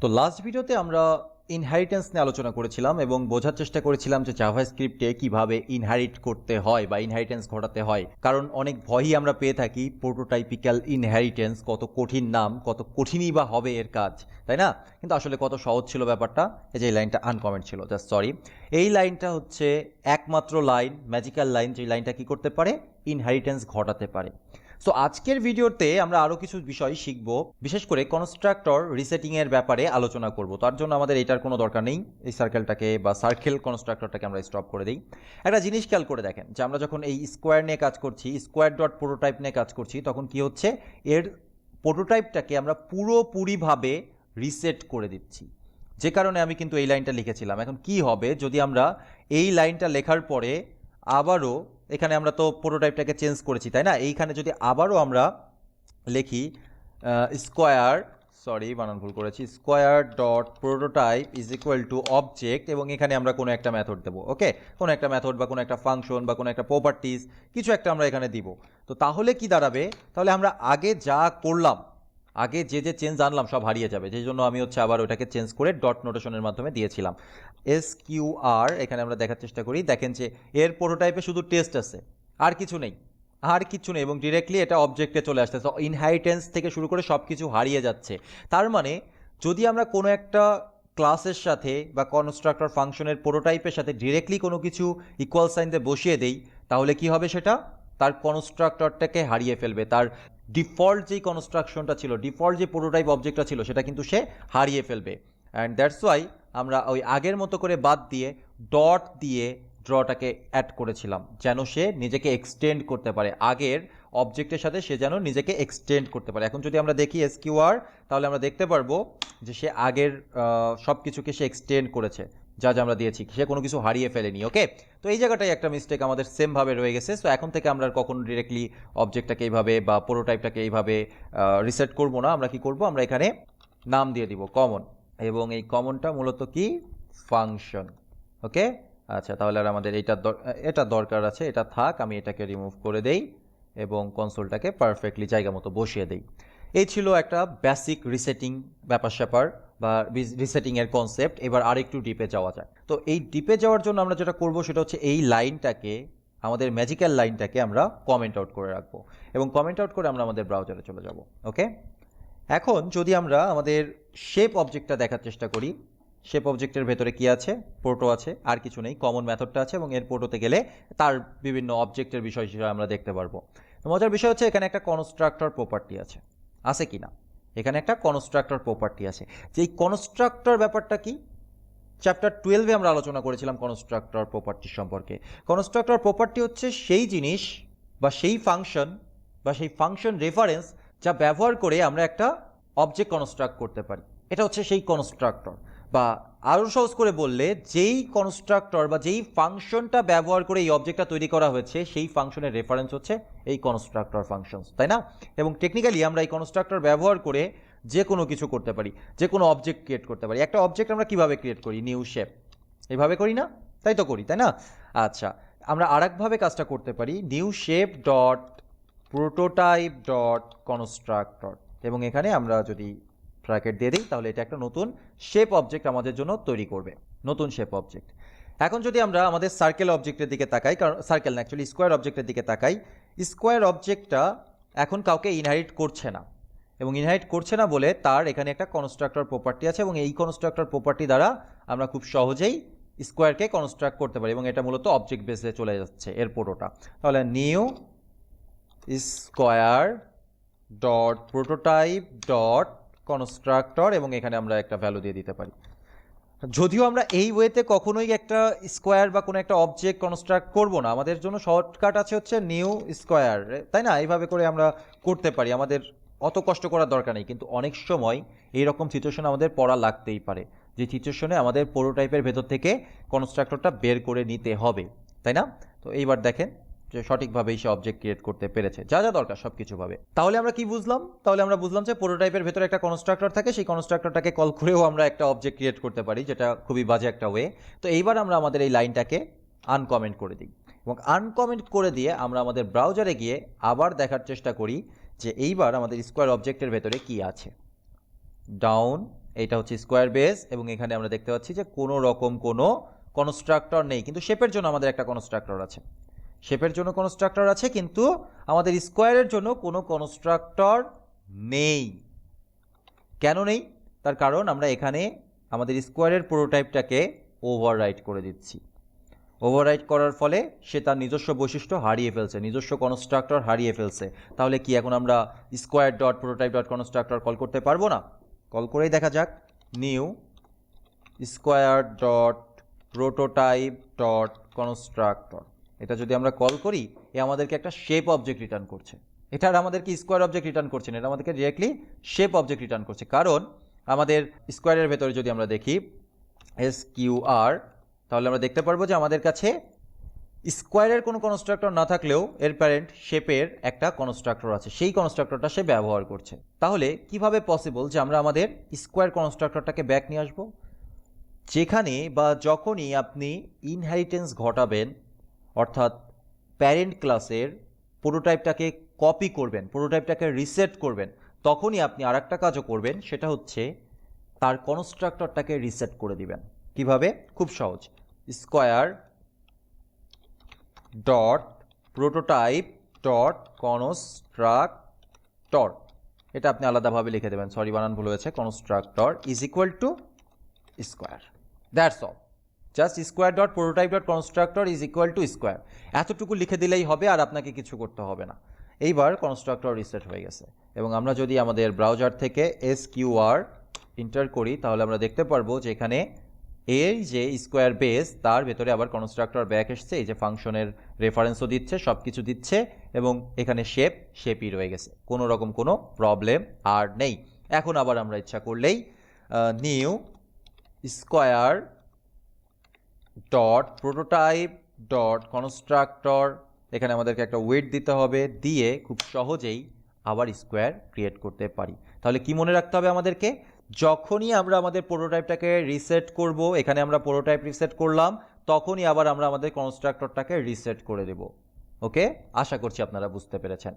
তো লাস্ট ভিডিওতে আমরা ইনহেরিটেন্স নিয়ে আলোচনা করেছিলাম এবং বোঝার চেষ্টা করেছিলাম যে জাভাস্ক্রিপ্টে কিভাবে ইনহেরিট করতে হয় বা ইনহেরিটেন্স ঘটাতে হয়। কারণ অনেক ভয়ই আমরা পেয়ে থাকি প্রোটোটাইপিক্যাল ইনহেরিটেন্স, কত কঠিন নাম, কত কঠিনই বা হবে এর কাজ, তাই না? কিন্তু আসলে কত সহজ ছিল ব্যাপারটা। এই যে এই লাইনটা আনকমেন্ট ছিল, জাস্ট সরি। এই লাইনটা হচ্ছে একমাত্র লাইন, ম্যাজিক্যাল লাইন, যে লাইনটা কি করতে পারে, ইনহেরিটেন্স ঘটাতে পারে। সো আজকের ভিডিওতে আমরা আরও কিছু বিষয় শিখব, বিশেষ করে কনস্ট্রাক্টর রিসেটিংয়ের ব্যাপারে আলোচনা করব। তার জন্য আমাদের এটার কোনো দরকার নেই, এই সার্কেলটাকে বা সার্কেল কনস্ট্রাক্টরটাকে আমরা স্টপ করে দিই। একটা জিনিস খেয়াল করে দেখেন যে আমরা যখন এই স্কোয়ার নিয়ে কাজ করছি, স্কোয়ার ডট প্রোটোটাইপ নিয়ে কাজ করছি, তখন কি হচ্ছে, এর প্রোটোটাইপটাকে আমরা পুরোপুরিভাবে রিসেট করে দিচ্ছি। যে কারণে আমি কিন্তু এই লাইনটা লিখেছিলাম। এখন কি হবে যদি আমরা এই লাইনটা লেখার পরে আবারও, এখানে আমরা তো প্রোটোটাইপটাকে চেঞ্জ করেছি, তাই না? এইখানে যদি আবারও আমরা লিখি স্কোয়ার, সরি বানান ভুল করেছি, square dot prototype is equal to object, এবং এখানে আমরা কোনো একটা মেথড দেবো, ওকে? কোনো একটা মেথড বা কোনো একটা ফাংশন বা কোনো একটা প্রপার্টিজ কিছু একটা আমরা এখানে দিব। তো তাহলে কি দাঁড়াবে, তাহলে আমরা আগে যা করলাম, আগে যে যে চেঞ্জ আনলাম সব হারিয়ে যাবে। যেই জন্য আমি হচ্ছে আবার ওটাকে চেঞ্জ করে ডট নোটেশনের মাধ্যমে দিয়েছিলাম। SQR এখানে আমরা দেখার চেষ্টা করি, দেখেন যে এর প্রোটোটাইপে শুধু টেস্ট আছে, আর কিছু নেই, আর কিছু নেই, এবং ডিরেক্টলি এটা অবজেক্টে চলে আসছে। তো ইনহেরিটেন্স থেকে শুরু করে সব কিছু হারিয়ে যাচ্ছে। তার মানে যদি আমরা কোনো একটা ক্লাসের সাথে বা কনস্ট্রাক্টর ফাংশনের প্রোটোটাইপের সাথে ডিরেক্টলি কোনো কিছু ইকুয়াল সাইন দিয়ে বসিয়ে দেই, তাহলে কি হবে, সেটা তার কনস্ট্রাক্টরটাকে হারিয়ে ফেলবে। তার ডিফল্ট যেই কনস্ট্রাকশনটা ছিল, ডিফল্ট যে প্রোটোটাইপ অবজেক্টটা ছিল, সেটা কিন্তু সে হারিয়ে ফেলবে। অ্যান্ড দ্যাটস ওয়াই আমরা ওই আগের মতো করে বাদ দিয়ে ডট দিয়ে ড্রটাকে অ্যাড করেছিলাম, যেন সে নিজেকে এক্সটেন্ড করতে পারে, আগের অবজেক্টের সাথে সে যেন নিজেকে এক্সটেন্ড করতে পারে। এখন যদি আমরা দেখি SQR, তাহলে আমরা দেখতে পারবো যে সে আগের সব কিছুকে সে এক্সটেন্ড করেছে, যা যা আমরা দিয়েছি, সে কোনো কিছু হারিয়ে ফেলেনি, ওকে? তো এই জায়গাটাই একটা মিস্টেক আমাদের সেমভাবে রয়ে গেছে। সো এখন থেকে আমরা কখনো ডিরেক্টলি অবজেক্টটাকে এইভাবে বা প্রোটোটাইপটাকে এইভাবে রিসেট করবো না। আমরা কি করব, আমরা এখানে নাম দিয়ে দিব কমন, এবং এই কমনটা মূলত কি, ফাংশন, ওকে? আচ্ছা, তাহলে আর আমাদের এটা দরকার আছে, এটা থাক, আমি এটাকে রিমুভ করে দেই এবং কনসোলটাকে পারফেক্টলি জায়গা মতো বসিয়ে দেই। এই ছিল একটা বেসিক রিসেটিং ব্যাপার স্যাপার বা রিসেটিংয়ের কনসেপ্ট। এবার আরেকটু ডিপে যাওয়া যায়। তো এই ডিপে যাওয়ার জন্য আমরা যেটা করব সেটা হচ্ছে এই লাইনটাকে, আমাদের ম্যাজিক্যাল লাইনটাকে আমরা কমেন্ট আউট করে রাখবো, এবং কমেন্ট আউট করে আমরা আমাদের ব্রাউজারে চলে যাব, ওকে? এখন যদি আমরা আমাদের শেপ অবজেক্টটা দেখার চেষ্টা করি, শেপ অবজেক্টের ভেতরে কি আছে, প্রোটো আছে, আর কিছু নেই, কমন মেথডটা আছে, এবং এর প্রোটোতে গেলে তার বিভিন্ন অবজেক্টের বিষয় আমরা দেখতে পারবো। মজার বিষয় হচ্ছে এখানে একটা কনস্ট্রাক্টর প্রপার্টি আছে কি না, এখানে একটা কনস্ট্রাক্টর প্রপার্টি আছে। যে এই কনস্ট্রাক্টর ব্যাপারটা কি, চ্যাপ্টার 12-এ আমরা আলোচনা করেছিলাম কনস্ট্রাক্টর প্রপার্টি সম্পর্কে। কনস্ট্রাক্টর প্রপার্টি হচ্ছে সেই জিনিস বা সেই ফাংশন বা সেই ফাংশন রেফারেন্স যা ব্যবহার করে আমরা একটা অবজেক্ট কনস্ট্রাক্ট করতে পারি। এটা হচ্ছে সেই কনস্ট্রাক্টর, বা আরও সহজ করে বললে যেই কনস্ট্রাক্টর বা যেই ফাংশনটা ব্যবহার করে এই অবজেক্টটা তৈরি করা হয়েছে, সেই ফাংশনের রেফারেন্স হচ্ছে এই কনস্ট্রাক্টর ফাংশনস, তাই না? এবং টেকনিক্যালি আমরা এই কনস্ট্রাক্টর ব্যবহার করে যে কোনো কিছু করতে পারি, যে কোনো অবজেক্ট ক্রিয়েট করতে পারি। একটা অবজেক্ট আমরা কিভাবে ক্রিয়েট করি, নিউ শেপ, এইভাবে করি না? তাই তো করি, তাই না? আচ্ছা, আমরা আরেকভাবে কাজটা করতে পারি, new shape dot prototype dot constructor, এবং এখানে আমরা যদি ব্র্যাকেট দিয়ে দিই, তাহলে এটা একটা নতুন শেপ অবজেক্ট আমাদের জন্য তৈরি করবে, নতুন শেপ অবজেক্ট। এখন যদি আমরা আমাদের সার্কেল অবজেক্টের দিকে তাকাই, কারণ সার্কেল না, অ্যাকচুয়ালি স্কোয়ার অবজেক্টের দিকে তাকাই, স্কোয়ার অবজেক্টটা এখন কাউকে ইনহেরিট করছে না, এবং ইনহেরিট করছে না বলে তার এখানে একটা কনস্ট্রাক্টর প্রপার্টি আছে, এবং এই কনস্ট্রাক্টর প্রপার্টি দ্বারা আমরা খুব সহজেই স্কোয়ারকে কনস্ট্রাক্ট করতে পারি, এবং এটা মূলত অবজেক্ট বেসে চলে যাচ্ছে এর পুরোটা। তাহলে new square dot prototype dot constructor, এবং এখানে আমরা একটা ভ্যালু দিয়ে দিতে পারি। যদিও আমরা এই ওয়েতে কখনোই একটা স্কোয়ার বা কোনো একটা অবজেক্ট কনস্ট্রাক্ট করব না, আমাদের জন্য শর্টকাট আছে হচ্ছে নিউ স্কোয়ার, তাই না? এইভাবে করে আমরা করতে পারি, আমাদের অত কষ্ট করার দরকার নেই। কিন্তু অনেক সময় এইরকম সিচুয়েশন আমাদের পড়া লাগতেই পারে, যে সিচুয়েশনে আমাদের প্রোটোটাইপের ভেতর থেকে কনস্ট্রাক্টরটা বের করে নিতে হবে, তাই না? তো এইবার দেখেন যে সঠিকভাবেই সে অবজেক্ট ক্রিয়েট করতে পেরেছে, যা যা দরকার সব কিছু ভাবে। তাহলে আমরা কি বুঝলাম? তাহলে আমরা বুঝলাম যে প্রোটোটাইপের ভেতরে একটা কনস্ট্রাক্টর থাকে, সেই কনস্ট্রাক্টরটাকে কল করেও আমরা একটা অবজেক্ট ক্রিয়েট করতে পারি, যেটা খুবই বাজে একটা ওয়ে। তো এইবার আমরা আমাদের এই লাইনটাকে আনকমেন্ট করে দিই, এবং আনকমেন্ট করে দিয়ে আমরা আমাদের ব্রাউজারে গিয়ে আবার দেখার চেষ্টা করি যে এইবার আমাদের স্কোয়ার অবজেক্টের ভেতরে কি আছে। ডাউন এইটা হচ্ছে স্কোয়ার বেস এবং এখানে আমরা দেখতে পাচ্ছি যে কোনো রকম কোনো কনস্ট্রাক্টর নেই, কিন্তু শেপের জন্য আমাদের একটা কনস্ট্রাক্টর আছে। শেপের জন্য কনস্ট্রাক্টর আছে, কিন্তু আমাদের স্কোয়ারের জন্য কোনো কনস্ট্রাক্টর নেই। কেন নেই? তার কারণ আমরা এখানে আমাদের স্কোয়ারের প্রোটোটাইপটাকে ওভাররাইট করে দিচ্ছি। ওভাররাইট করার ফলে সে তার নিজস্ব বৈশিষ্ট্য হারিয়ে ফেলছে, নিজস্ব কনস্ট্রাক্টর হারিয়ে ফেলছে। তাহলে কি এখন আমরা square dot prototype dot constructor call করতে পারবো না? কল করেই দেখা যাক। New square dot prototype dot constructor, এটা যদি আমরা কল করি, এ আমাদেরকে একটা শেপ অবজেক্ট রিটার্ন করছে। এটা আর আমাদেরকে স্কোয়ার অবজেক্ট রিটার্ন করছে না, এটা আমাদেরকে ডিরেক্টলি শেপ অবজেক্ট রিটার্ন করছে। কারণ আমাদের স্কোয়ারের ভেতরে যদি আমরা দেখি SQR, তাহলে আমরা দেখতে পারবো যে আমাদের কাছে স্কোয়ারের কোনো কনস্ট্রাক্টর না থাকলেও এর প্যারেন্ট শেপের একটা কনস্ট্রাক্টর আছে, সেই কনস্ট্রাক্টরটা সে ব্যবহার করছে। তাহলে কিভাবে পসিবল যে আমরা আমাদের স্কোয়ার কনস্ট্রাক্টরটাকে ব্যাক নিয়ে আসবো? যেখানে বা যখনই আপনি ইনহেরিটেন্স ঘটাবেন, অর্থাৎ প্যারেন্ট ক্লাসের প্রোটোটাইপটাকে কপি করবেন, প্রোটোটাইপটাকে রিসেট করবেন, তখনই আপনি আর একটা কাজও করবেন, সেটা হচ্ছে তার কনস্ট্রাক্টরটাকে রিসেট করে দিবেন। কিভাবে? খুব সহজ। Square dot prototype dot constructor, এটা আপনি আলাদাভাবে লিখে দেবেন, সরি বানান ভুল হয়েছে, constructor is equal to square, that's all. Just square dot prototype dot constructor is equal to square, এতটুকু লিখে দিলেই হবে, আর আপনাকে কিছু করতে হবে না। এইবার কনস্ট্রাক্টর রিসেট হয়ে গেছে এবং আমরা যদি আমাদের ব্রাউজার থেকে SQR এন্টার করি, তাহলে আমরা দেখতে পারবো যে এখানে এই যে স্কোয়ার বেস, তার ভেতরে আবার কনস্ট্রাক্টর ব্যাক এসছে, এই যে ফাংশনের রেফারেন্সও দিচ্ছে, সব কিছু দিচ্ছে, এবং এখানে শেপই রয়ে গেছে, কোনো রকম কোনো প্রবলেম আর নেই। এখন আবার আমরা ইচ্ছা করলেই new square dot prototype dot constructor, এখানে আমাদেরকে একটা ওয়েট দিতে হবে, দিয়ে খুব সহজেই আবার স্কোয়ার ক্রিয়েট করতে পারি। তাহলে কি মনে রাখতে হবে আমাদেরকে? যখনই আমরা আমাদের প্রোটোটাইপটাকে রিসেট করব, এখানে আমরা প্রোটোটাইপ রিসেট করলাম, তখনই আবার আমরা আমাদের কনস্ট্রাক্টরটাকে রিসেট করে দেব। ওকে, আশা করছি আপনারা বুঝতে পেরেছেন।